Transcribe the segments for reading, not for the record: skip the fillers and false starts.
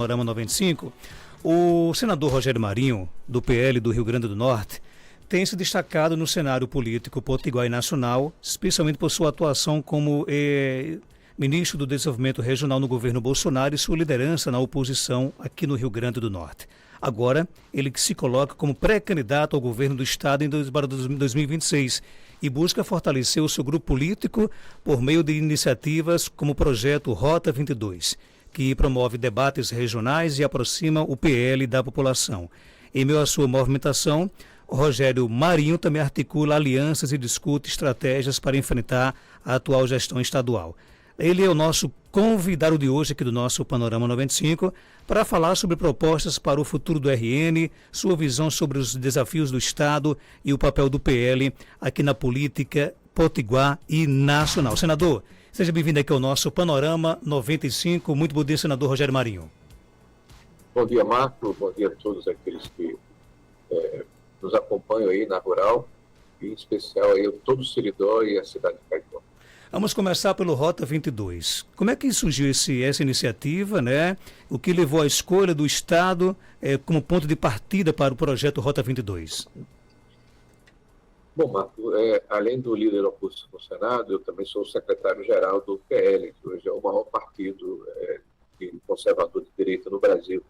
Panorama 95, o senador Rogério Marinho, do PL do Rio Grande do Norte, tem se destacado no cenário político potiguar e nacional, especialmente por sua atuação como ministro do Desenvolvimento Regional no governo Bolsonaro e sua liderança na oposição aqui no Rio Grande do Norte. Agora, ele que se coloca como pré-candidato ao governo do Estado em 2026 e busca fortalecer o seu grupo político por meio de iniciativas como o projeto Rota 22, que promove debates regionais e aproxima o PL da população. Em meio à sua movimentação, Rogério Marinho também articula alianças e discute estratégias para enfrentar a atual gestão estadual. Ele é o nosso convidado de hoje aqui do nosso Panorama 95 para falar sobre propostas para o futuro do RN, sua visão sobre os desafios do Estado e o papel do PL aqui na política potiguar e nacional. Senador, seja bem-vindo aqui ao nosso Panorama 95. Muito bom dia, senador Rogério Marinho. Bom dia, Marco. Bom dia a todos aqueles que nos acompanham aí na Rural, e em especial aí todo o Seridó e a cidade de Caicó. Vamos começar pelo Rota 22. Como é que surgiu essa iniciativa, né? O que levou à escolha do Estado como ponto de partida para o projeto Rota 22? Bom, Marco, além do líder oposto no Senado, eu também sou o secretário-geral do PL, que hoje é o maior partido conservador de direita no Brasil.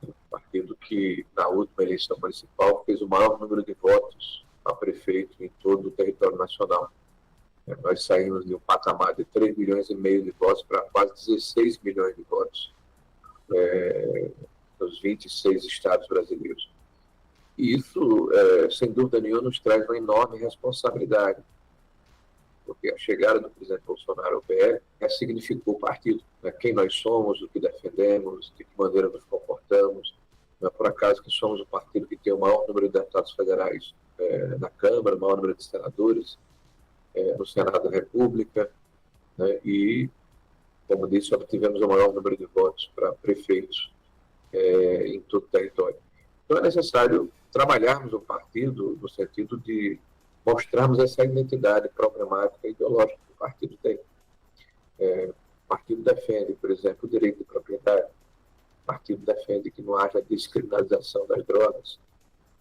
Um partido que, na última eleição municipal, fez o maior número de votos a prefeito em todo o território nacional. Nós saímos de um patamar de 3,5 milhões de votos para quase 16 milhões de votos nos 26 estados brasileiros. E isso, sem dúvida nenhuma, nos traz uma enorme responsabilidade, porque a chegada do presidente Bolsonaro ao PL ressignificou o partido, né? Quem nós somos, o que defendemos, de que maneira nos comportamos. Não é por acaso que somos o partido que tem o maior número de deputados federais na Câmara, o maior número de senadores no Senado da República, né? E, como disse, obtivemos o maior número de votos para prefeitos em todo o território. Então é necessário trabalharmos o partido no sentido de mostrarmos essa identidade programática e ideológica que o partido tem. O partido defende, por exemplo, o direito de propriedade. O partido defende que não haja descriminalização das drogas.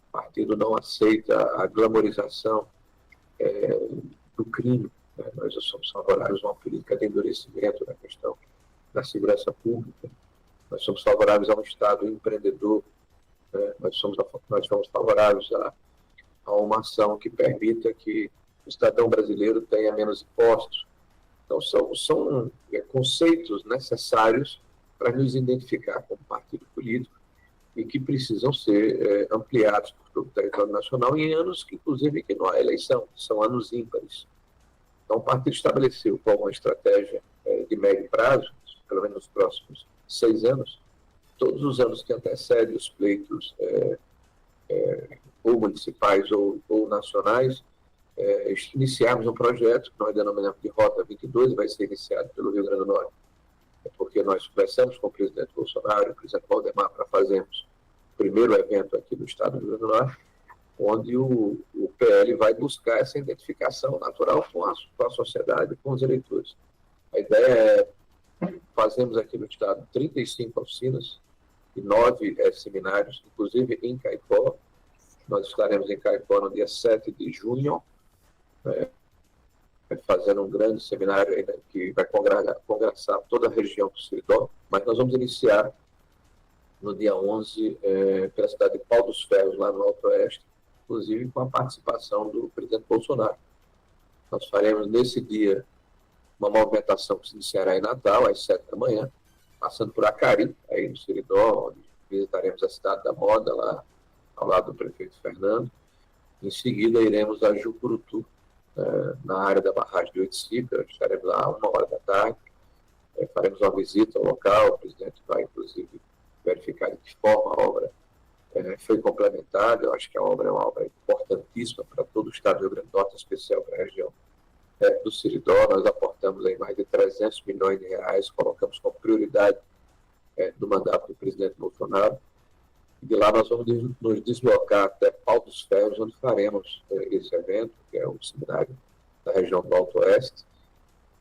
O partido não aceita a glamorização do crime. Nós somos favoráveis a uma política de endurecimento na questão da segurança pública. Nós somos favoráveis a um Estado empreendedor. Nós somos favoráveis a uma ação que permita que o cidadão brasileiro tenha menos impostos. Então, são conceitos necessários para nos identificar como partido político e que precisam ser ampliados por todo o território nacional em anos que, inclusive, que não há eleição, são anos ímpares. Então, o partido estabeleceu como uma estratégia de médio prazo, pelo menos nos próximos 6 anos, todos os anos que antecedem os pleitos ou municipais ou nacionais, iniciarmos um projeto que nós denominamos de Rota 22, vai ser iniciado pelo Rio Grande do Norte. Porque nós conversamos com o presidente Bolsonaro e o presidente Valdemar para fazermos o primeiro evento aqui no estado do Rio Grande do Norte, onde o PL vai buscar essa identificação natural com a sociedade, com os eleitores. A ideia é fazermos aqui no estado 35 oficinas e 9 seminários, inclusive em Caicó. Nós estaremos em Caicó no dia 7 de junho, fazendo um grande seminário aí, né, que vai congressar toda a região do Seridó, mas nós vamos iniciar no dia 11 pela cidade de Pau dos Ferros, lá no Alto Oeste, inclusive com a participação do presidente Bolsonaro. Nós faremos nesse dia uma movimentação que se iniciará em Natal, às 7 da manhã, passando por Acari, aí no Seridó, onde visitaremos a cidade da moda, lá ao lado do prefeito Fernando. Em seguida, iremos a Jucurutu, na área da barragem de Oiticica, estaremos lá às 13h. Faremos uma visita ao local, o presidente vai, inclusive, verificar de que forma a obra foi complementada. Eu acho que a obra é uma obra importantíssima para todo o estado do Rio Grande do Norte, em especial para a região do Seridó. Nós aportamos aí mais de 300 milhões de reais, colocamos como prioridade do mandato do presidente Bolsonaro. E de lá nós vamos nos deslocar até Pau dos Ferros, onde faremos esse evento, que é um seminário da região do Alto Oeste.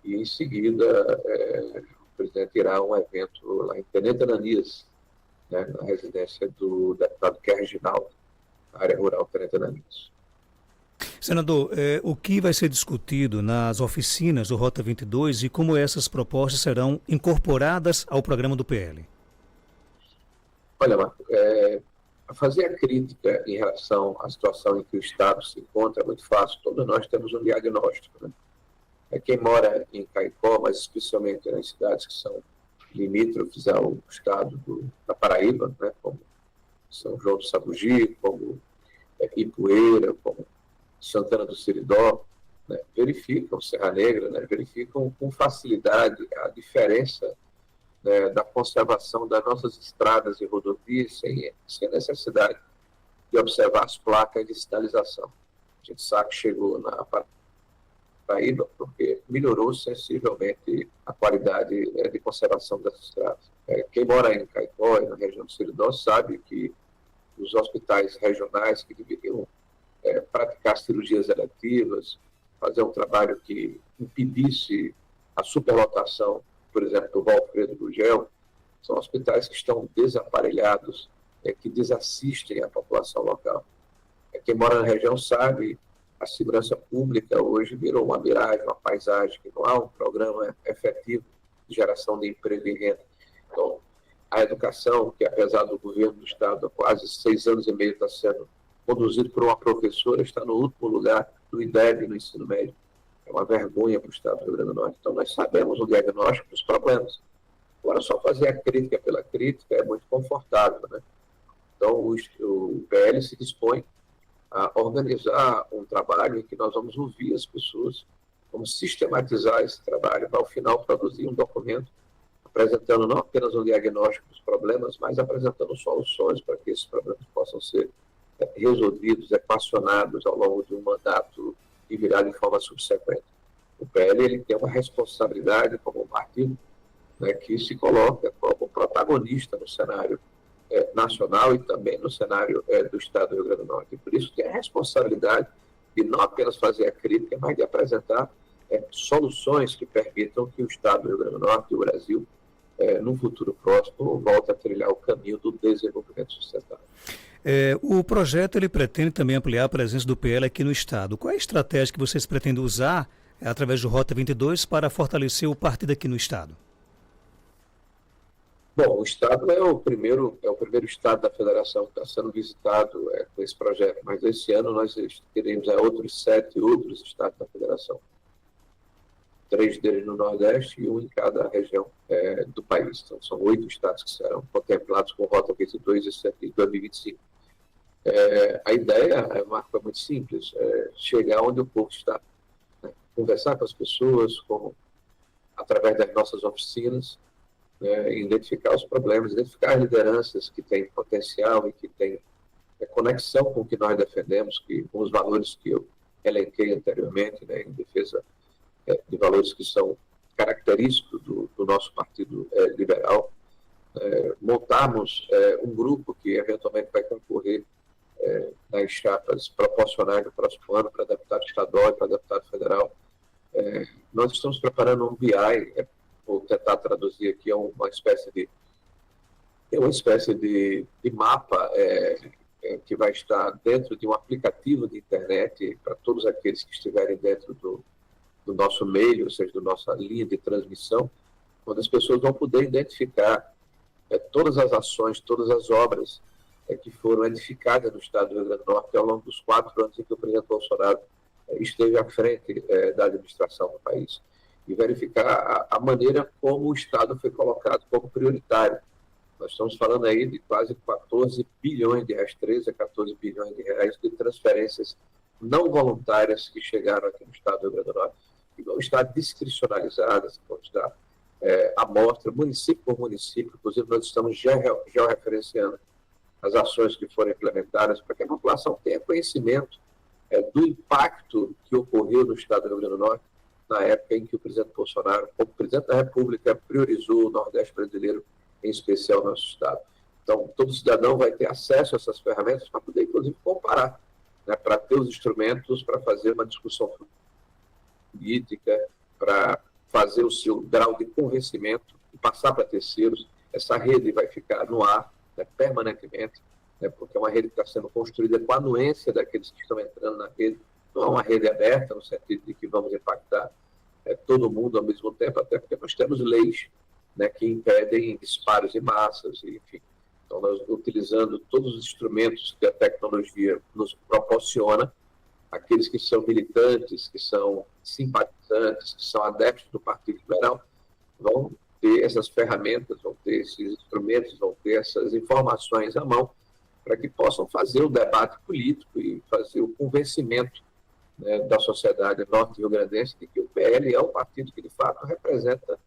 E em seguida o presidente irá a um evento lá em Tenente Ananias, né, na residência do deputado Kerr Reginaldo, na área rural Tenente. Senador, o que vai ser discutido nas oficinas do Rota 22 e como essas propostas serão incorporadas ao programa do PL? Olha, Marco, fazer a crítica em relação à situação em que o Estado se encontra é muito fácil. Todos nós temos um diagnóstico, né? Quem mora em Caicó, mas especialmente nas cidades que são limítrofes ao estado da Paraíba, né, como São João do Sabugi, como Ipueira, como Santana do Seridó, né, verificam, Serra Negra, né, verificam com facilidade a diferença, né, da conservação das nossas estradas e rodovias sem necessidade de observar as placas de sinalização. A gente sabe que chegou na Paraíba porque melhorou sensivelmente a qualidade, né, de conservação das estradas. Quem mora em Caicó e na região do Seridó sabe que os hospitais regionais que deveriam praticar cirurgias eletivas, fazer um trabalho que impedisse a superlotação, por exemplo, do Valfredo Gugel, são hospitais que estão desaparelhados, que desassistem a população local. Quem mora na região sabe, a segurança pública hoje virou uma miragem, uma paisagem, que não há um programa efetivo de geração de emprego e renda. Então, a educação, que apesar do governo do Estado há quase 6 anos e meio está sendo conduzido por uma professora, está no último lugar do IDEB no ensino médio. É uma vergonha para o Estado do Rio Grande do Norte. Então, nós sabemos o diagnóstico dos problemas. Agora, só fazer a crítica pela crítica é muito confortável, né? Então, o PL se dispõe a organizar um trabalho em que nós vamos ouvir as pessoas, vamos sistematizar esse trabalho para, ao final, produzir um documento apresentando não apenas um diagnóstico dos problemas, mas apresentando soluções para que esses problemas possam ser resolvidos, equacionados ao longo de um mandato e virar de forma subsequente. O PL ele tem uma responsabilidade como um partido, né, que se coloca como protagonista no cenário nacional e também no cenário do Estado do Rio Grande do Norte. E por isso tem a responsabilidade de não apenas fazer a crítica, mas de apresentar soluções que permitam que o Estado do Rio Grande do Norte e o Brasil, no futuro próximo, volte a trilhar o caminho do desenvolvimento sustentável. O projeto ele pretende também ampliar a presença do PL aqui no Estado. Qual é a estratégia que vocês pretendem usar através do Rota 22 para fortalecer o partido aqui no Estado? Bom, o Estado é o primeiro Estado da Federação que está sendo visitado com esse projeto, mas esse ano nós teremos outros 7 outros Estados da Federação. 3 deles no Nordeste e 1 em cada região do país. Então, são 8 estados que serão contemplados com Rota 22 em 2025. A ideia, Marco, é muito simples, chegar onde o povo está, né? Conversar com as pessoas, através das nossas oficinas, identificar os problemas, identificar as lideranças que têm potencial e que têm conexão com o que nós defendemos, com os valores que eu elenquei anteriormente, né, em defesa de valores que são característicos do nosso Partido Liberal. Montarmos um grupo que eventualmente vai concorrer nas chapas proporcionais do próximo ano para deputado estadual e para deputado federal. Nós estamos preparando um BI, vou tentar traduzir aqui, uma espécie de mapa que vai estar dentro de um aplicativo de internet para todos aqueles que estiverem dentro do nosso meio, ou seja, da nossa linha de transmissão, onde as pessoas vão poder identificar todas as ações, todas as obras que foram edificadas no Estado do Rio Grande do Norte ao longo dos 4 anos em que o presidente Bolsonaro esteve à frente da administração do país, e verificar a maneira como o Estado foi colocado como prioritário. Nós estamos falando aí de quase 14 bilhões de reais, 13 a 14 bilhões de reais de transferências não voluntárias que chegaram aqui no Estado do Rio Grande do Norte, que vão estar descricionalizadas, vão estar amostra, município por município. Inclusive, nós estamos georreferenciando as ações que foram implementadas para que a população tenha conhecimento do impacto que ocorreu no Estado do Rio Grande do Norte na época em que o presidente Bolsonaro, como presidente da República, priorizou o Nordeste brasileiro, em especial o nosso Estado. Então, todo cidadão vai ter acesso a essas ferramentas para poder, inclusive, comparar, né, para ter os instrumentos para fazer uma discussão política, para fazer o seu grau de convencimento e passar para terceiros. Essa rede vai ficar no ar, né, permanentemente, né, porque é uma rede que está sendo construída com a anuência daqueles que estão entrando na rede. Não é uma rede aberta, no sentido de que vamos impactar todo mundo ao mesmo tempo, até porque nós temos leis, né, que impedem disparos em massas, enfim. Então, nós utilizando todos os instrumentos que a tecnologia nos proporciona, aqueles que são militantes, que são simpatizantes, que são adeptos do Partido Liberal, vão ter essas ferramentas, vão ter esses instrumentos, vão ter essas informações à mão, para que possam fazer o debate político e fazer o convencimento, né, da sociedade norte-riograndense de que o PL é um partido que, de fato, representa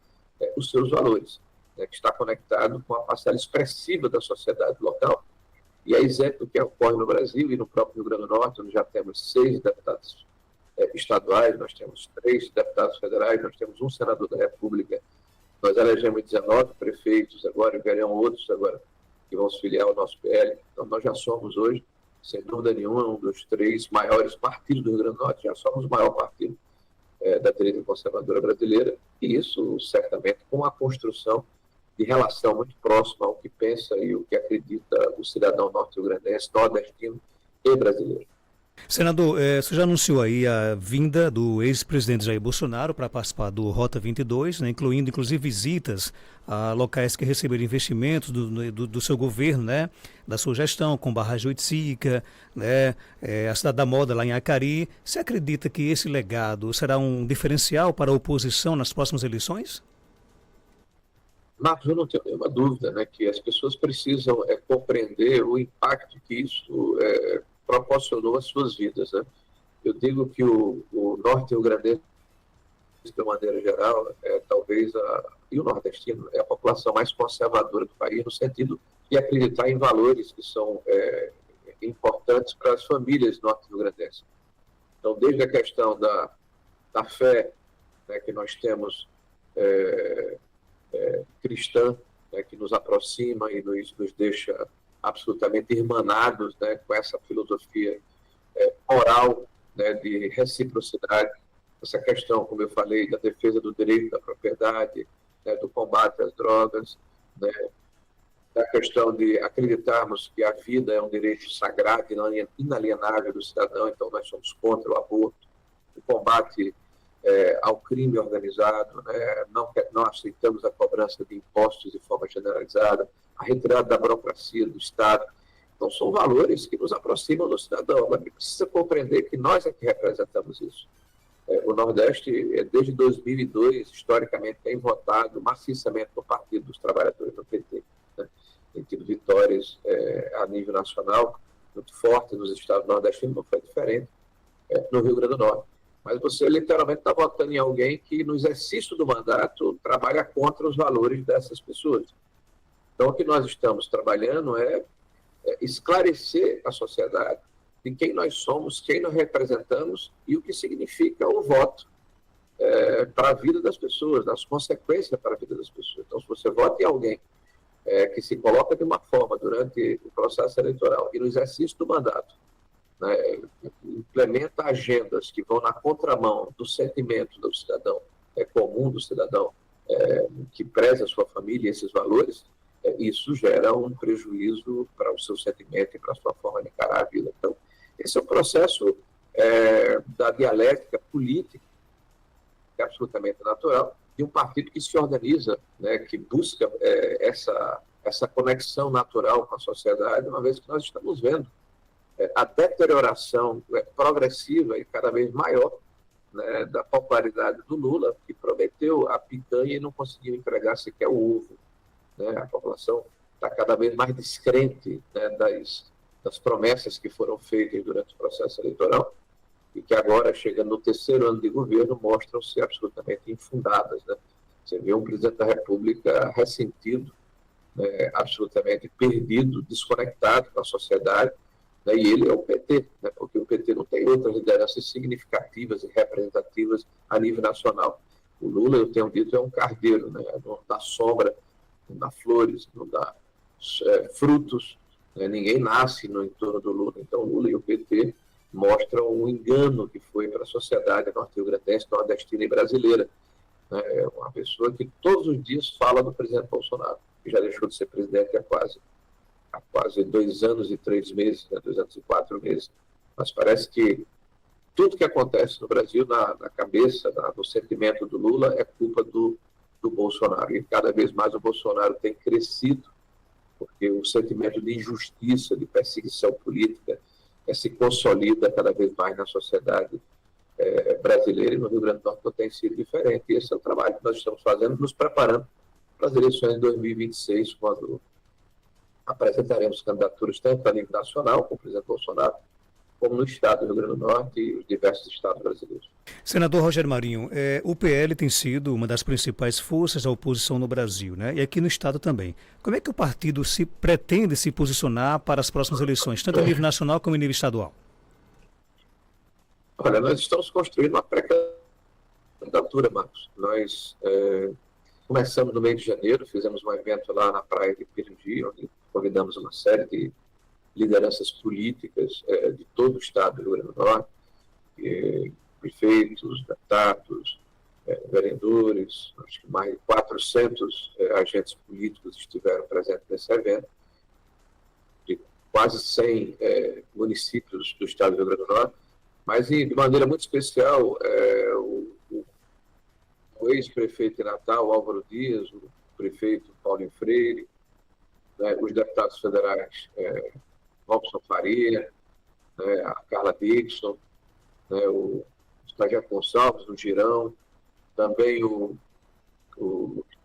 os seus valores, né, que está conectado com a parcela expressiva da sociedade local. E é exemplo do que ocorre no Brasil e no próprio Rio Grande do Norte, onde já temos 6 deputados estaduais, nós temos 3 deputados federais, nós temos um senador da República, nós elegemos 19 prefeitos agora, e verão outros agora que vão se filiar ao nosso PL. Então, nós já somos hoje, sem dúvida nenhuma, um dos 3 maiores partidos do Rio Grande do Norte, já somos o maior partido da direita conservadora brasileira, e isso certamente com a construção de relação muito próxima ao que pensa e o que acredita o cidadão norte-riograndense, nordestino e brasileiro. Senador, você já anunciou aí a vinda do ex-presidente Jair Bolsonaro para participar do Rota 22, né, incluindo inclusive visitas a locais que receberam investimentos do seu governo, né, da sua gestão, como Barragem Oiticica, né, a Cidade da Moda lá em Acari. Você acredita que esse legado será um diferencial para a oposição nas próximas eleições? Marcos, eu não tenho nenhuma dúvida, né, que as pessoas precisam compreender o impacto que isso proporcionou às suas vidas, né? Eu digo que o norte-riograndense, de maneira geral, talvez, e o nordestino, é a população mais conservadora do país, no sentido de acreditar em valores que são importantes para as famílias norte-riograndenses. Então, desde a questão da fé, né, que nós temos cristã, né, que nos aproxima e nos deixa absolutamente irmanados, né, com essa filosofia moral, né, de reciprocidade, essa questão, como eu falei, da defesa do direito da propriedade, né, do combate às drogas, né, da questão de acreditarmos que a vida é um direito sagrado e inalienável do cidadão, então nós somos contra o aborto, o combate ao crime organizado, né, não aceitamos a cobrança de impostos de forma generalizada, a retirada da burocracia do Estado. Então, são valores que nos aproximam do cidadão, mas precisa compreender que nós é que representamos isso. O Nordeste, desde 2002, historicamente, tem votado maciçamente no Partido dos Trabalhadores, do PT. Né? Tem tido vitórias a nível nacional muito fortes nos estados nordestinos, não foi diferente no Rio Grande do Norte. Mas você literalmente está votando em alguém que, no exercício do mandato, trabalha contra os valores dessas pessoas. Então, o que nós estamos trabalhando é esclarecer a sociedade de quem nós somos, quem nós representamos e o que significa o voto para a vida das pessoas, das consequências para a vida das pessoas. Então, se você vota em alguém que se coloca de uma forma durante o processo eleitoral e no exercício do mandato, né, implementa agendas que vão na contramão do sentimento do cidadão comum, do cidadão que preza a sua família e esses valores, isso gera um prejuízo para o seu sentimento e para a sua forma de encarar a vida. Então, esse é o processo da dialética política, que é absolutamente natural, de um partido que se organiza, né, que busca essa conexão natural com a sociedade, uma vez que nós estamos vendo a deterioração progressiva e cada vez maior, né, da popularidade do Lula, que prometeu a picanha e não conseguiu entregar sequer o ovo. Né? A população está cada vez mais descrente, né, das promessas que foram feitas durante o processo eleitoral e que agora, chegando no 3º ano de governo, mostram-se absolutamente infundadas. Né? Você vê um presidente da República ressentido, né, absolutamente perdido, desconectado com a sociedade, né, e ele é o PT, né, porque o PT não tem outras lideranças significativas e representativas a nível nacional. O Lula, eu tenho dito, é um cardeiro, né, não dá sombra, não dá flores, não dá frutos, né, ninguém nasce no entorno do Lula. Então, o Lula e o PT mostram um engano que foi para a sociedade norte-riograndense, nordestina e brasileira. Né, é uma pessoa que todos os dias fala do presidente Bolsonaro, que já deixou de ser presidente há quase há quase 2 anos e 3 meses, né, 2 anos e 4 meses, mas parece que tudo que acontece no Brasil, na cabeça, no sentimento do Lula, é culpa do Bolsonaro. E cada vez mais o Bolsonaro tem crescido, porque o sentimento de injustiça, de perseguição política, se consolida cada vez mais na sociedade brasileira, e no Rio Grande do Norte não tem sido diferente. E esse é o trabalho que nós estamos fazendo, nos preparando para as eleições de 2026, quando apresentaremos candidaturas tanto a nível nacional, com o presidente Bolsonaro, como no estado do Rio Grande do Norte e os diversos estados brasileiros. Senador Rogério Marinho, o PL tem sido uma das principais forças da oposição no Brasil, né? E aqui no estado também. Como é que o partido pretende se posicionar para as próximas eleições, tanto a nível nacional como a nível estadual? Olha, nós estamos construindo uma pré-candidatura, Marcos. Nós começamos no mês de janeiro, fizemos um evento lá na praia de Pirangi, onde convidamos uma série de lideranças políticas de todo o estado do Rio Grande do Norte, prefeitos, deputados, vereadores, acho que mais de 400 agentes políticos estiveram presentes nesse evento, de quase 100 municípios do estado do Rio Grande do Norte, mas de maneira muito especial, o ex-prefeito de Natal, Álvaro Dias, o prefeito Paulo Freire, né, os deputados federais Robson Faria, né, a Carla Dixon, né, o Estagiário Gonçalves, no Girão, também o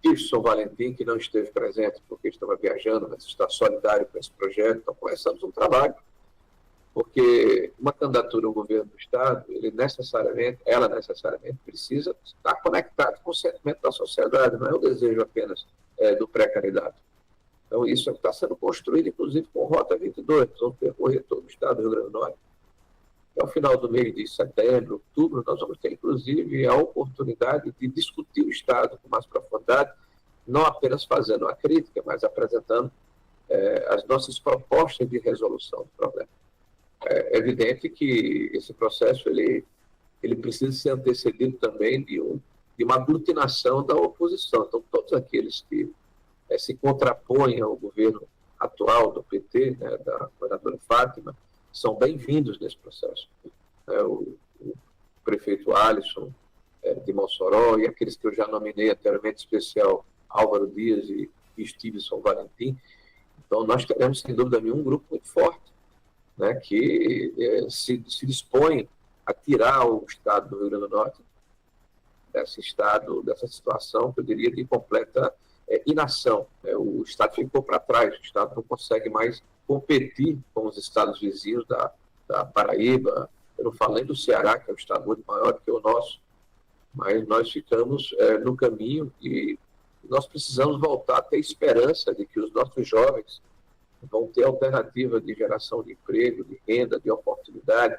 Gibson Valentim, que não esteve presente porque estava viajando, mas está solidário com esse projeto. Então, começamos um trabalho, porque uma candidatura ao governo do Estado, ela necessariamente precisa estar conectada com o sentimento da sociedade, não é o desejo apenas do pré-candidato. Então, isso está sendo construído, inclusive, com Rota 22, nós vamos percorrer todo o estado do Rio Grande do Norte. Ao final do mês de setembro, outubro, nós vamos ter, inclusive, a oportunidade de discutir o Estado com mais profundidade, não apenas fazendo a crítica, mas apresentando as nossas propostas de resolução do problema. É evidente que esse processo ele precisa ser antecedido também de uma aglutinação da oposição. Então, todos aqueles que se contrapõem ao governo atual do PT, né, da governadora Fátima, são bem-vindos nesse processo. O prefeito Alisson de Mossoró e aqueles que eu já nominei anteriormente, especial Álvaro Dias e Stevenson Valentim. Então, nós teremos, sem dúvida nenhuma, um grupo muito forte, né, que se dispõe a tirar o Estado do Rio Grande do Norte dessa situação, que eu diria, de completa inação. O Estado ficou para trás, o Estado não consegue mais competir com os estados vizinhos da Paraíba. Eu não falei do Ceará, que é um estado muito maior do que o nosso, mas nós ficamos no caminho e nós precisamos voltar a ter esperança de que os nossos jovens vão ter alternativa de geração de emprego, de renda, de oportunidade,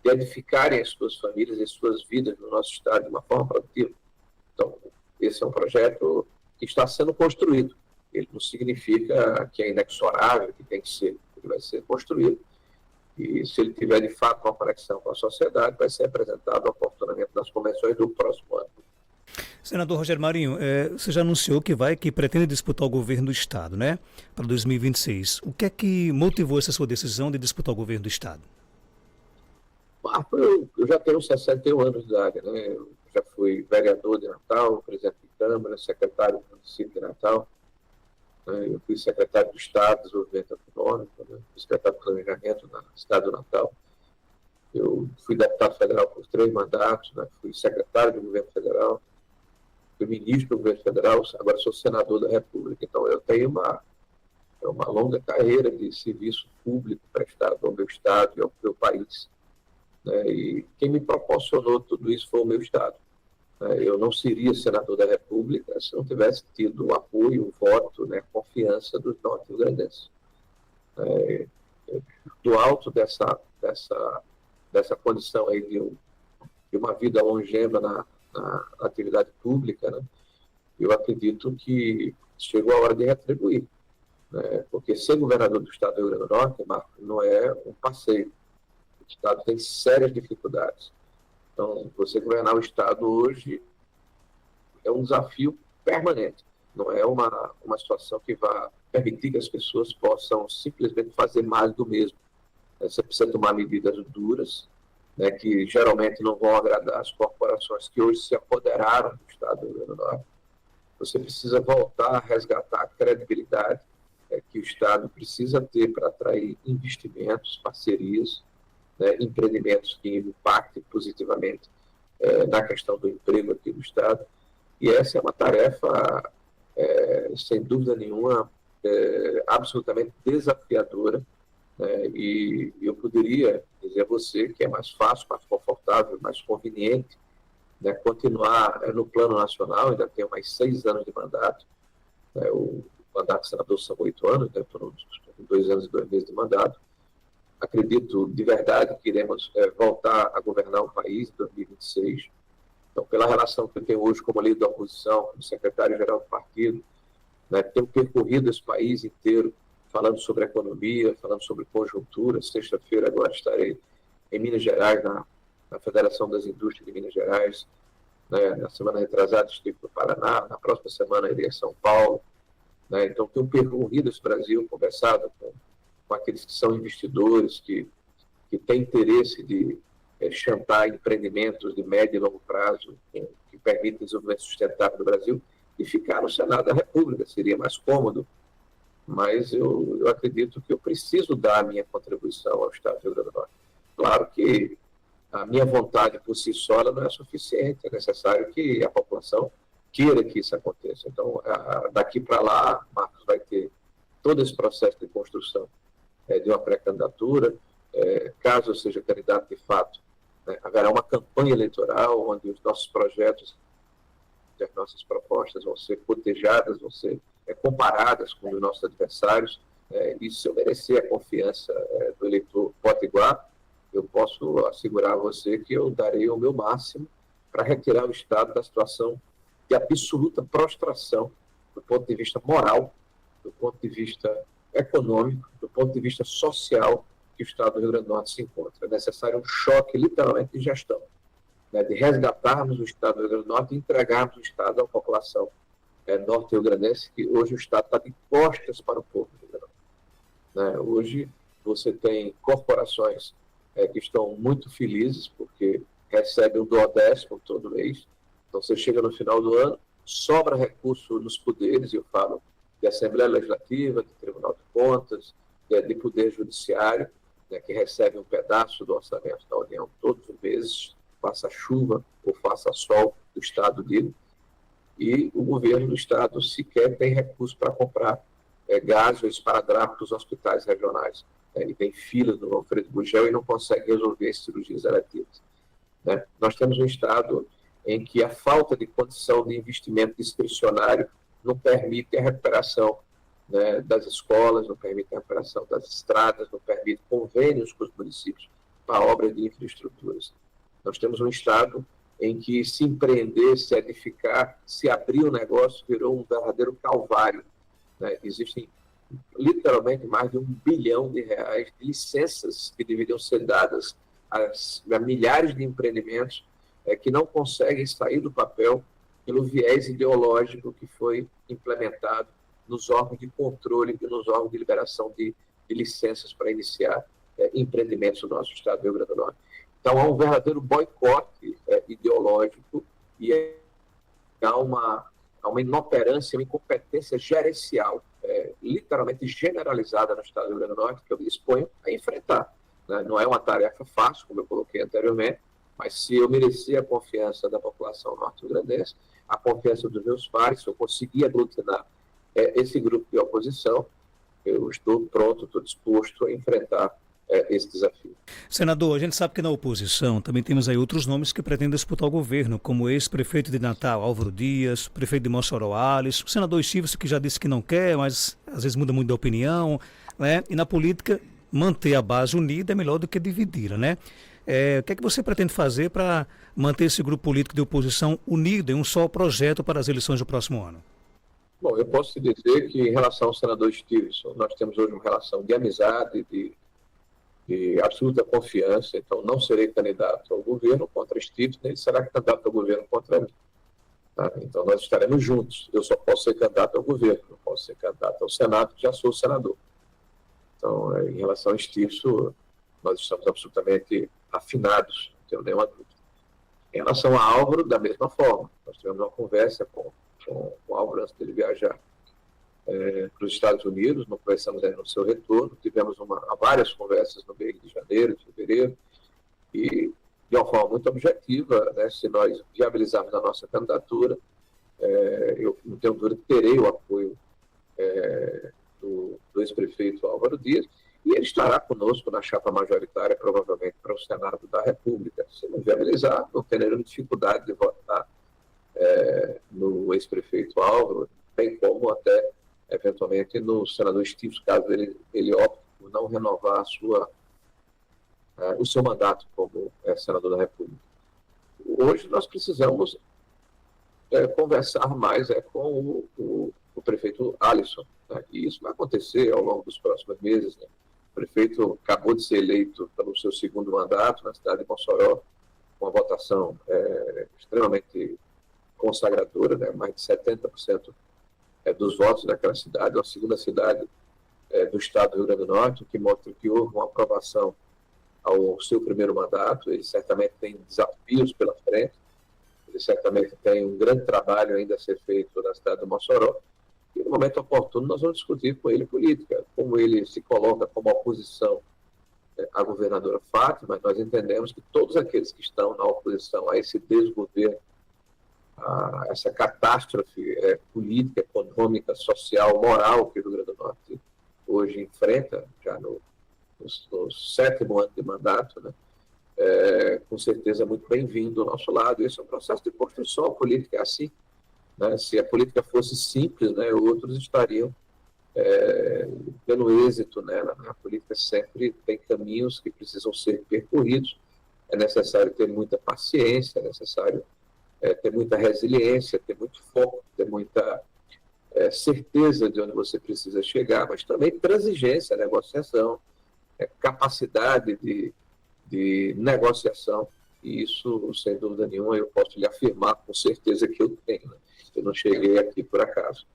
de edificarem as suas famílias e as suas vidas no nosso estado de uma forma produtiva. Então, esse é um projeto que está sendo construído. Ele não significa que é inexorável, que tem que ser. Ele vai ser construído. E se ele tiver, de fato, uma conexão com a sociedade, vai ser apresentado oportunamente nas convenções do próximo ano. Senador Rogério Marinho, você já anunciou que pretende disputar o governo do Estado, né, para 2026. O que é que motivou essa sua decisão de disputar o governo do Estado? Eu já tenho 61 anos de idade, né? Eu já fui vereador de Natal, presidente de Câmara, secretário do município de Natal. Eu fui secretário do Estado de Desenvolvimento Econômico, né? Fui secretário de Planejamento na cidade do Natal. Eu fui deputado federal por 3 mandatos, né? Fui secretário do governo federal, fui ministro do governo federal, agora sou senador da República. Então, eu tenho uma longa carreira de serviço público prestado ao meu Estado e ao meu país. Né? E quem me proporcionou tudo isso foi o meu Estado. Eu não seria senador da República se não tivesse tido o apoio, o voto, né, a confiança dos norte-riograndenses. Do alto dessa condição aí de uma vida longeva na atividade pública, né, eu acredito que chegou a hora de retribuir. Né, porque ser governador do Estado do Rio Grande do Norte, Marco, não é um passeio. O Estado tem sérias dificuldades. Então, você governar o Estado hoje é um desafio permanente. Não é uma situação que vai permitir que as pessoas possam simplesmente fazer mais do mesmo. Você precisa tomar medidas duras, né, que geralmente não vão agradar as corporações que hoje se apoderaram do Estado do Rio Grande do Norte. Você precisa voltar a resgatar a credibilidade que o Estado precisa ter para atrair investimentos, parcerias, né, empreendimentos que impactem positivamente na questão do emprego aqui no Estado. E essa é uma tarefa, sem dúvida nenhuma, absolutamente desafiadora, né? E eu poderia dizer a você que é mais fácil, mais confortável, mais conveniente, né, continuar no plano nacional. Ainda tenho mais 6 anos de mandato, né? O mandato de senador são 8 anos, né? Estou com 2 anos e 2 meses de mandato. Acredito de verdade que iremos voltar a governar o país em 2026. Então, pela relação que eu tenho hoje como líder da oposição, como secretário-geral do partido, né, tenho percorrido esse país inteiro falando sobre economia, falando sobre conjuntura. Sexta-feira agora estarei em Minas Gerais, na Federação das Indústrias de Minas Gerais. Né? Na semana retrasada estive no Paraná, na próxima semana irei a São Paulo. Né? Então, tenho percorrido esse Brasil, conversado com aqueles que são investidores, que têm interesse de chantar empreendimentos de médio e longo prazo que permitem o desenvolvimento sustentável do Brasil, e ficar no Senado da República. Seria mais cômodo, mas eu acredito que eu preciso dar a minha contribuição ao Estado do Rio Grande do Norte. Claro que a minha vontade por si só não é suficiente, é necessário que a população queira que isso aconteça. Então, daqui para lá, Marcos, vai ter todo esse processo de construção de uma pré-candidatura. Caso eu seja candidato de fato, né, haverá uma campanha eleitoral onde os nossos projetos e as nossas propostas vão ser cotejadas, vão ser comparadas com os nossos adversários. E se eu merecer a confiança do eleitor potiguar, eu posso assegurar a você que eu darei o meu máximo para retirar o Estado da situação de absoluta prostração do ponto de vista moral, do ponto de vista econômico, do ponto de vista social que o Estado do Rio Grande do Norte se encontra. É necessário um choque, literalmente, de gestão, né, de resgatarmos o Estado do Rio Grande do Norte e entregarmos o Estado à população norte-rio-grandense, que hoje o Estado está de costas para o povo do Rio Grande do Norte. Né? Hoje você tem corporações que estão muito felizes porque recebem o 10º todo mês. Então você chega no final do ano, sobra recurso nos poderes, e eu falo de Assembleia Legislativa, de Tribunal de Contas, de Poder Judiciário, né, que recebe um pedaço do orçamento da União todos os meses, faça chuva ou faça sol do Estado dele, e o governo do Estado sequer tem recurso para comprar gás ou esparadrapo para os hospitais regionais. E tem filas no Alfredo Gugel e não consegue resolver as cirurgias eletivas. Né? Nós temos um Estado em que a falta de condição de investimento discricionário não permite a recuperação, né, das escolas, não permite a recuperação das estradas, não permite convênios com os municípios para obras de infraestruturas. Nós temos um Estado em que se empreender, se edificar, se abrir um negócio, virou um verdadeiro calvário. Né? Existem literalmente mais de R$ 1 bilhão de licenças que deveriam ser dadas a milhares de empreendimentos que não conseguem sair do papel pelo viés ideológico que foi implementado nos órgãos de controle e nos órgãos de liberação de licenças para iniciar empreendimentos no nosso Estado do Rio Grande do Norte. Então, há um verdadeiro boicote ideológico e há uma inoperância, uma incompetência gerencial literalmente generalizada no Estado do Rio Grande do Norte, que eu me disponho a enfrentar. Né? Não é uma tarefa fácil, como eu coloquei anteriormente, mas se eu merecer a confiança da população norte-grandense, a confiança dos meus pares, se eu conseguir aglutinar esse grupo de oposição, eu estou pronto, estou disposto a enfrentar esse desafio. Senador, a gente sabe que na oposição também temos aí outros nomes que pretendem disputar o governo, como o ex-prefeito de Natal, Álvaro Dias, prefeito de Mossoró, Ales, o senador Estívio, que já disse que não quer, mas às vezes muda muito de opinião, né? E na política, manter a base unida é melhor do que dividi-la, né? O que é que você pretende fazer para manter esse grupo político de oposição unido em um só projeto para as eleições do próximo ano? Bom, eu posso te dizer que em relação ao senador Stevenson, nós temos hoje uma relação de amizade, de absoluta confiança. Então não serei candidato ao governo contra Stevenson, nem será candidato ao governo contra mim. Tá? Então, nós estaremos juntos. Eu só posso ser candidato ao governo, não posso ser candidato ao Senado, que já sou senador. Então, em relação a isso, nós estamos absolutamente afinados, não tenho nenhuma dúvida. Em relação a Álvaro, da mesma forma. Nós tivemos uma conversa com o Álvaro antes dele viajar para os Estados Unidos, não conversamos ainda no seu retorno, tivemos várias conversas no mês de janeiro, de fevereiro, e de uma forma muito objetiva, né, se nós viabilizarmos a nossa candidatura, eu não tenho dúvida que terei o apoio do ex-prefeito Álvaro Dias, e ele estará conosco na chapa majoritária, provavelmente para o Senado da República. Se não viabilizar, não tem nenhuma dificuldade de votar no ex-prefeito Álvaro, bem como até, eventualmente, no senador Stives, caso ele opte por não renovar o seu mandato como senador da República. Hoje nós precisamos conversar mais com o prefeito Alisson, né? E isso vai acontecer ao longo dos próximos meses, né? O prefeito acabou de ser eleito pelo seu segundo mandato na cidade de Mossoró, com uma votação extremamente consagradora, né? Mais de 70% dos votos daquela cidade, a segunda cidade do estado do Rio Grande do Norte, o que mostra que houve uma aprovação ao seu primeiro mandato. Ele certamente tem desafios pela frente, ele certamente tem um grande trabalho ainda a ser feito na cidade do Mossoró, e no momento oportuno nós vamos discutir com ele política, como ele se coloca como oposição à governadora Fátima. Nós entendemos que todos aqueles que estão na oposição a esse desgoverno, a essa catástrofe política, econômica, social, moral que o Rio Grande do Norte hoje enfrenta, já no 7º ano de mandato, né? Com certeza muito bem-vindo ao nosso lado. Esse é um processo de construção. A política é assim, né? Se a política fosse simples, né, outros estariam tendo êxito nela. A política sempre tem caminhos que precisam ser percorridos. É necessário ter muita paciência, é necessário ter muita resiliência, ter muito foco, ter muita certeza de onde você precisa chegar, mas também transigência, negociação, capacidade de negociação. E isso, sem dúvida nenhuma, eu posso lhe afirmar com certeza que eu tenho, né? Eu não cheguei aqui por acaso.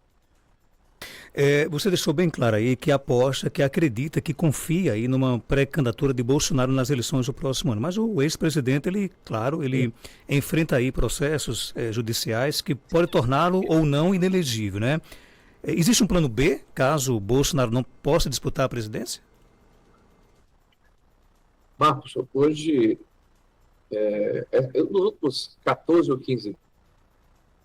Você deixou bem claro aí que aposta, que acredita, que confia aí numa pré-candidatura de Bolsonaro nas eleições do próximo ano. Mas o ex-presidente, ele enfrenta aí processos judiciais que podem torná-lo ou não inelegível, né? Existe um plano B, caso Bolsonaro não possa disputar a presidência? Marcos, hoje, nos últimos 14 ou 15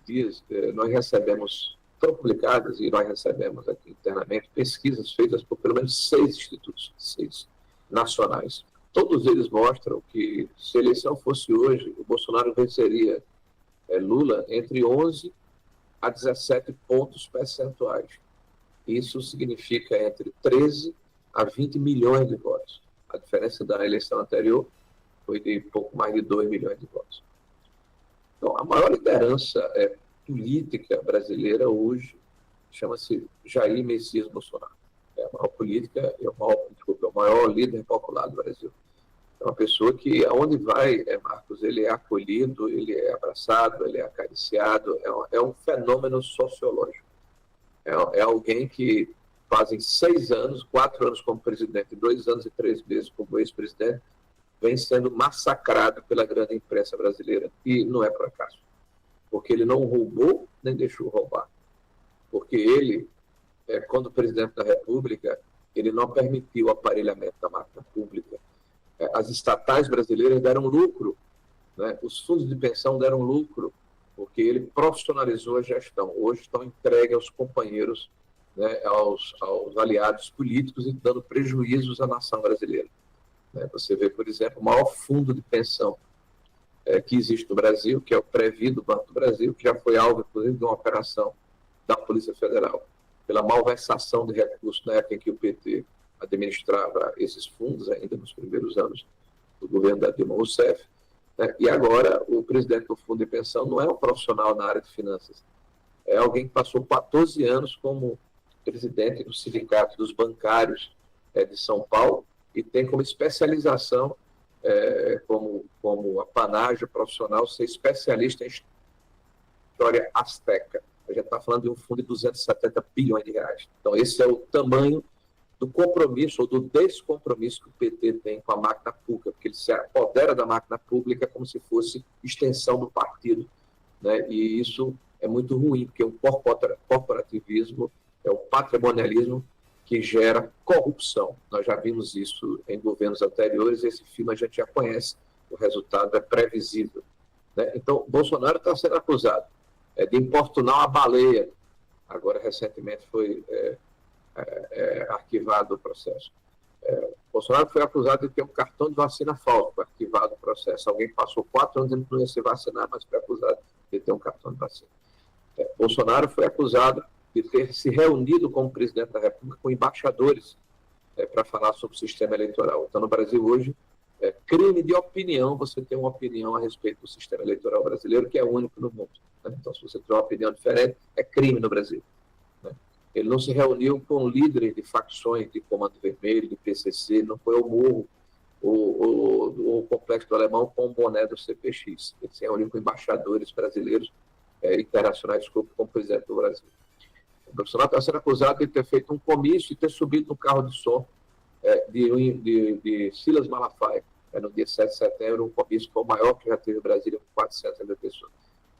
dias, nós recebemos, foram publicadas, e nós recebemos aqui internamente, pesquisas feitas por pelo menos 6 institutos, 6 nacionais. Todos eles mostram que, se a eleição fosse hoje, o Bolsonaro venceria Lula entre 11 a 17 pontos percentuais. Isso significa entre 13 a 20 milhões de votos. A diferença da eleição anterior foi de pouco mais de 2 milhões de votos. Então, a maior liderança política brasileira hoje chama-se Jair Messias Bolsonaro. É a maior política, é o maior líder popular do Brasil. É uma pessoa que, aonde vai, Marcos, ele é acolhido, ele é abraçado, ele é acariciado, é um fenômeno sociológico. É alguém que fazem 6 anos, 4 anos como presidente, 2 anos e 3 meses como ex-presidente, vem sendo massacrado pela grande imprensa brasileira. E não é por acaso. Porque ele não roubou, nem deixou roubar. Porque ele, quando presidente da República, ele não permitiu o aparelhamento da máquina pública. As estatais brasileiras deram lucro, né? Os fundos de pensão deram lucro, porque ele profissionalizou a gestão. Hoje estão entregues aos companheiros, né, aos aliados políticos, e dando prejuízos à nação brasileira. Você vê, por exemplo, o maior fundo de pensão que existe no Brasil, que é o Previ do Banco do Brasil, que já foi alvo, inclusive, de uma operação da Polícia Federal, pela malversação de recursos na época em que o PT administrava esses fundos, ainda nos primeiros anos do governo da Dilma Rousseff, né? E agora o presidente do Fundo de Pensão não é um profissional na área de finanças, é alguém que passou 14 anos como presidente do Sindicato dos Bancários de São Paulo, e tem como especialização, como apanágio profissional, ser especialista em Vitória Azteca. A gente está falando de um fundo de 270 bilhões de reais. Então, esse é o tamanho do compromisso ou do descompromisso que o PT tem com a máquina pública, porque ele se apodera da máquina pública como se fosse extensão do partido, né? E isso é muito ruim, porque o corporativismo é o patrimonialismo que gera corrupção. Nós já vimos isso em governos anteriores, esse filme a gente já conhece, o resultado é previsível, né? Então, Bolsonaro está sendo acusado de importunar a baleia. Agora, recentemente, foi arquivado o processo. Bolsonaro foi acusado de ter um cartão de vacina falso, foi arquivado o processo. Alguém passou 4 anos e não ia se vacinar, mas foi acusado de ter um cartão de vacina. Bolsonaro foi acusado de ter se reunido com o presidente da República, com embaixadores, para falar sobre o sistema eleitoral. Então, no Brasil hoje, é crime de opinião você ter uma opinião a respeito do sistema eleitoral brasileiro, que é único no mundo, né? Então, se você tem uma opinião diferente, é crime no Brasil, né? Ele não se reuniu com líderes de facções de Comando Vermelho, de PCC, não foi ao Morro, o Complexo do Alemão com o boné do CPX. Ele se reuniu com embaixadores brasileiros, internacionais, como o presidente do Brasil. O Bolsonaro está sendo acusado de ter feito um comício e ter subido no carro de som de Silas Malafaia, no dia 7 de setembro, um comício que foi o maior que já teve em Brasília, com 400 mil pessoas.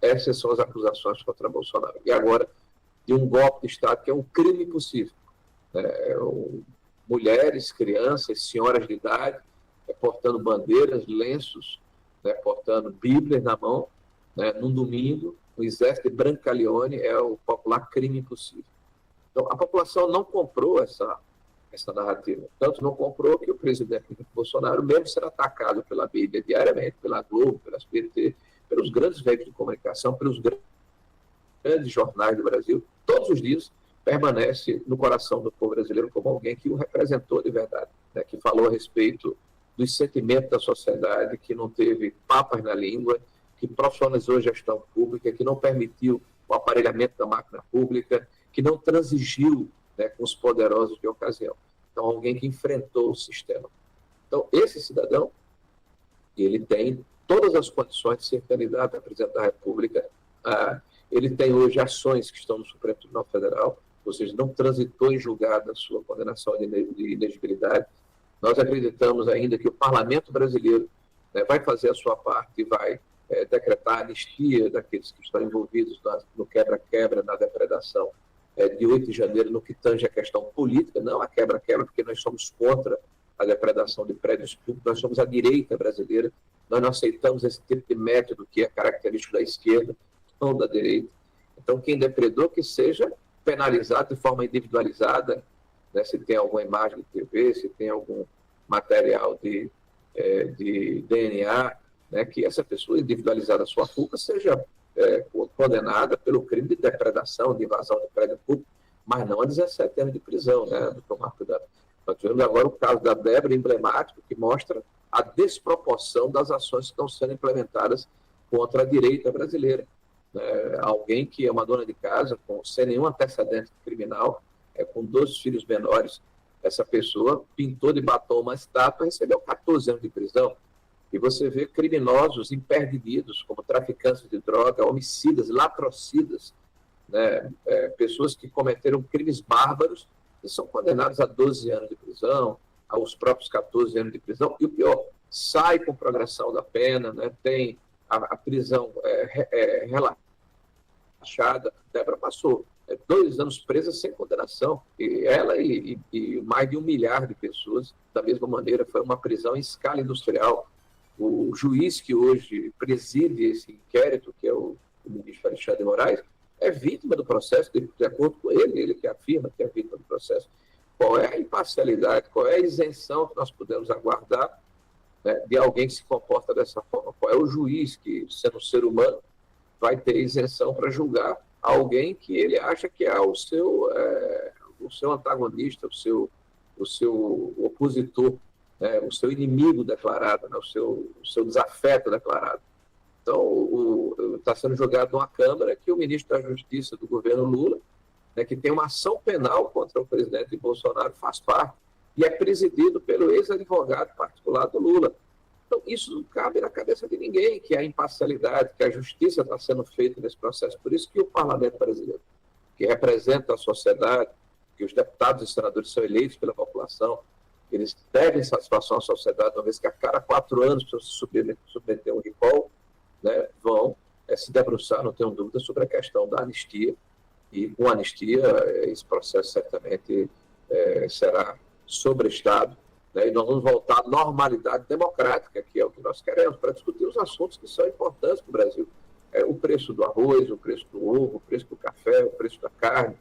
Essas são as acusações contra Bolsonaro. E agora, de um golpe de Estado que é um crime possível. Mulheres, crianças, senhoras de idade, portando bandeiras, lenços, portando bíblias na mão, num domingo, o exército de Brancaleone é o popular crime possível. Então, a população não comprou essa narrativa. Tanto não comprou que o presidente Bolsonaro, mesmo sendo atacado pela mídia diariamente, pela Globo, pelas PT, pelos grandes veículos de comunicação, pelos grandes jornais do Brasil, todos os dias permanece no coração do povo brasileiro como alguém que o representou de verdade, que falou a respeito dos sentimentos da sociedade, que não teve papas na língua, que profissionalizou a gestão pública, que não permitiu o aparelhamento da máquina pública, que não transigiu com os poderosos de ocasião. Então, alguém que enfrentou o sistema. Então, esse cidadão, ele tem todas as condições de ser candidato a presidente da República. Ele tem hoje ações que estão no Supremo Tribunal Federal, ou seja, não transitou em julgado a sua condenação de inegibilidade. Nós acreditamos ainda que o Parlamento brasileiro vai fazer a sua parte e vai decretar a anistia daqueles que estão envolvidos no quebra-quebra, na depredação de 8 de janeiro, no que tange a questão política, não a quebra-quebra, porque nós somos contra a depredação de prédios públicos, nós somos a direita brasileira, nós não aceitamos esse tipo de método que é característico da esquerda, não da direita. Então, quem depredou, que seja penalizado de forma individualizada, se tem alguma imagem de TV, se tem algum material de DNA, que essa pessoa, individualizada a sua fuga, seja condenada pelo crime de depredação, de invasão de prédio público, mas não a 17 anos de prisão, doutor Marco Dano. Nós tivemos agora o caso da Débora, emblemático, que mostra a desproporção das ações que estão sendo implementadas contra a direita brasileira. Alguém que é uma dona de casa, sem nenhum antecedente criminal, com 2 filhos menores, essa pessoa pintou de batom uma estátua e recebeu 14 anos de prisão. E você vê criminosos imperdidos, como traficantes de droga, homicidas, latrocidas, pessoas que cometeram crimes bárbaros e são condenados a 12 anos de prisão, aos próprios 14 anos de prisão. E o pior, sai com progressão da pena, tem a prisão relaxada. Débora passou 2 anos presa sem condenação. E ela e mais de 1 milhar de pessoas, da mesma maneira, foi uma prisão em escala industrial. O juiz que hoje preside esse inquérito, que é o ministro Alexandre de Moraes, é vítima do processo, de acordo com ele que afirma que é vítima do processo. Qual é a imparcialidade, qual é a isenção que nós podemos aguardar de alguém que se comporta dessa forma? Qual é o juiz que, sendo um ser humano, vai ter isenção para julgar alguém que ele acha que é o seu antagonista, o seu opositor, o seu inimigo declarado, o seu desafeto declarado. Então, está sendo jogado numa Câmara que o ministro da Justiça do governo Lula, que tem uma ação penal contra o presidente Bolsonaro, faz parte, e é presidido pelo ex-advogado particular do Lula. Então, isso não cabe na cabeça de ninguém, que a imparcialidade, que a justiça está sendo feita nesse processo. Por isso que o parlamento brasileiro, que representa a sociedade, que os deputados e senadores são eleitos pela população, eles devem satisfação à sociedade, uma vez que a cada 4 anos precisam se submeter um recall, né, vão se debruçar, não tenho dúvida, sobre a questão da anistia. E com a anistia, esse processo certamente será sobrestado, né, e nós vamos voltar à normalidade democrática, que é o que nós queremos, para discutir os assuntos que são importantes para o Brasil. O preço do arroz, o preço do ovo, o preço do café, o preço da carne,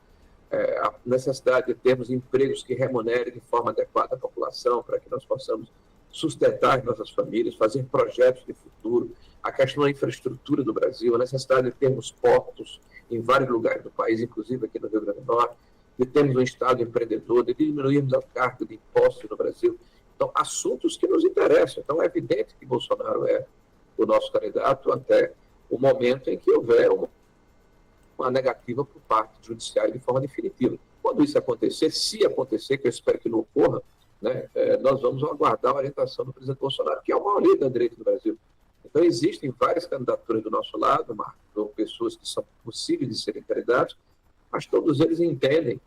a necessidade de termos empregos que remunerem de forma adequada a população, para que nós possamos sustentar nossas famílias, fazer projetos de futuro, a questão da infraestrutura do Brasil, a necessidade de termos portos em vários lugares do país, inclusive aqui no Rio Grande do Norte, de termos um Estado empreendedor, de diminuirmos a carga de impostos no Brasil. Então, assuntos que nos interessam. Então, é evidente que Bolsonaro é o nosso candidato até o momento em que houver uma negativa por parte do judiciário de forma definitiva. Quando isso acontecer, se acontecer, que eu espero que não ocorra, né, nós vamos aguardar a orientação do presidente Bolsonaro, que é o maior líder da direita do Brasil. Então, existem várias candidaturas do nosso lado, Marcos, pessoas que são possíveis de serem candidatos, mas todos eles entendem,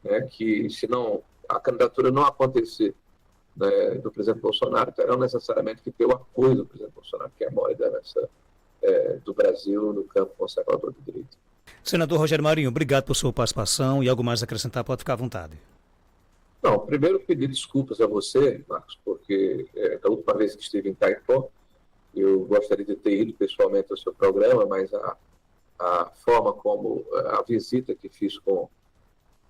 né, que se não, a candidatura não acontecer, né, do presidente Bolsonaro, terão necessariamente que ter o apoio do presidente Bolsonaro, que é a maior liderança do Brasil no campo conservador de direito. Senador Rogério Marinho, obrigado por sua participação e algo mais a acrescentar, pode ficar à vontade. Não, primeiro pedir desculpas a você, Marcos, porque da última vez que estive em Caicó, eu gostaria de ter ido pessoalmente ao seu programa, mas a forma como a visita que fiz com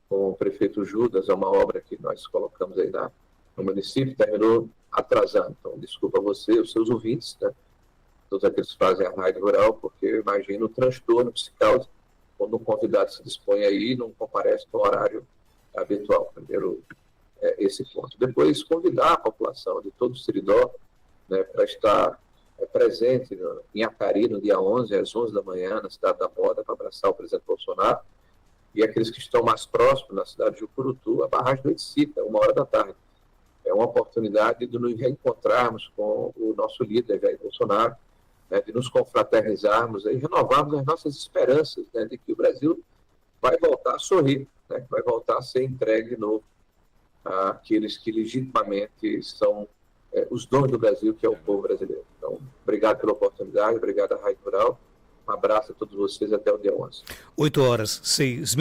o prefeito Judas, é uma obra que nós colocamos aí no município, terminou atrasando. Então, desculpa a você, os seus ouvintes, né? Todos aqueles que fazem a rádio rural, porque eu imagino o transtorno que se causa quando um convidado se dispõe aí e não comparece no horário habitual. Primeiro, esse ponto. Depois, convidar a população de todo o Seridó, né, para estar presente em Acari no dia 11, às 11 da manhã, na cidade da Moda, para abraçar o presidente Bolsonaro, e aqueles que estão mais próximos, na cidade de Jucurutu, a barragem do Iticica, 1h da tarde. É uma oportunidade de nos reencontrarmos com o nosso líder, Jair Bolsonaro, né, de nos confraternizarmos e renovarmos as nossas esperanças, né, de que o Brasil vai voltar a sorrir, né, que vai voltar a ser entregue de novo àqueles que legitimamente são os donos do Brasil, que é o povo brasileiro. Então, obrigado pela oportunidade, obrigado à Rádio Rural, um abraço a todos vocês até o dia 11. 8h06.